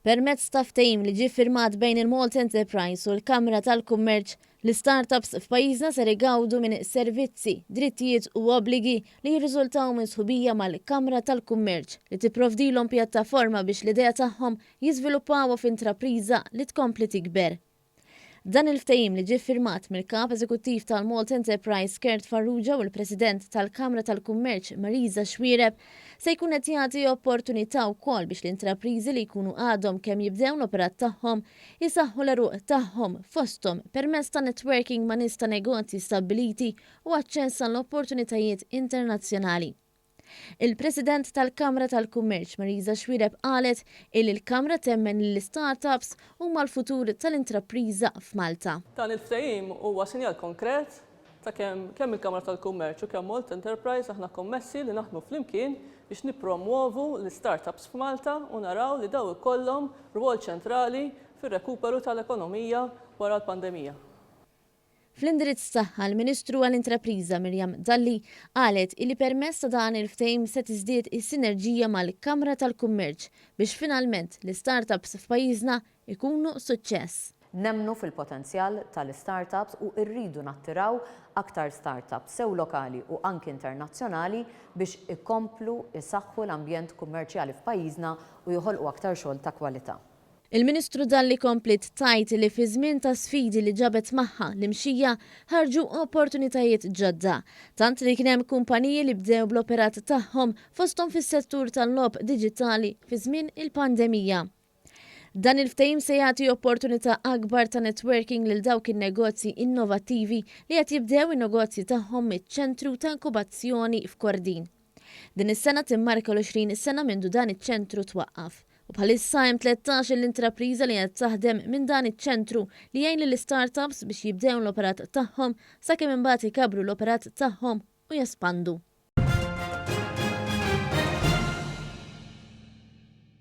Permezz ta' ftehim li ġie firmat bejn il-Malta Enterprise u l-Kamra tal-Kummerċ, l-istart-ups f'pajjiżna ser igawdu minn servizzi, drittijiet u obbligi li jirriżultaw minn sħubija mal-Kamra tal-Kummerċ li tipprovdilhom pjattaforma biex l-idea tagħhom jiżviluppaw f'intrapriża li tkompli tikber. Dan il-ftehim li ġie firmat mill-Kap Eżekuttiv tal-Malta Enterprise Kurt Farrugia u l-President tal-Kamra tal-Kummerċ Marisa Xuereb se jkun qed jagħti opportunità wkoll biex l-intrapriżi li jkunu għadhom kemm jibdew l-operat tagħhom jisaħħu l-għeruq tagħhom fosthom permezz ta' networking ma' nies ta' negozji stabbiliti u aċċess għall-opportunitajiet internazzjonali. Il-President tal-Kamra tal-Kummerċ Marisa Xuereb qalet li l-Kamra temmen li l-istart-ups huma l-futur tal-intrapriża f'Malta. Dan il-ftehim huwa sinjal konkret ta' kemm il-Kamra tal-Kummerċ u kemm Malta Enterprise aħna kommessi li naħdmu flimkien biex nippromuovu l-istart-ups f'Malta u naraw li daw ikollhom rwol ċentrali fir-rekuperu tal-ekonomija wara l-pandemija. Fl-indirizz tagħha l-Ministru għall-Intrapriża Mirjam Dalli qalet li permezz ta' dan il-ftehim se tiżdied is-sinerġija mal-Kamra tal-Kummerċ biex finalment l-istart-ups f'pajjiżna ikunu suċċess. Nemmnu fil-potenzjal tal-startups u rridu nattiraw aktar startups sew lokali u anki internazzjonali biex ikomplu isaħħu l-ambjent kummerċjali f'pajjiżna u joħolqu aktar xogħol ta' kwalità. Il-Ministru Dalli komplet tajt li fi żmien ta' sfidi li ġabet magħha l-imxija ħarġu opportunitajiet ġodda, tant li kien hemm kumpaniji li bdew bl-operat tagħhom fosthom fis-settur tal-lob diġitali fi żmien il-pandemija. Dan il-ftehim se jagħti opportunità akbar ta' networking lil dawk in-negozji innovattivi li qed jibdew in-negozji tagħhom miċ-ċentru ta' inkubazzjoni f'Kordin. Din is-sena timmarka l-20 sena mindu dan iċ-ċentru twaqqaf. U bħalissa hemm 13 l-intrapriża li qed taħdem minn dan iċ-ċentru li jgħin lill-istart-ups biex jibdew l-operat tagħhom sakemm imbagħad ikabbru l-operat tagħhom u jespandu.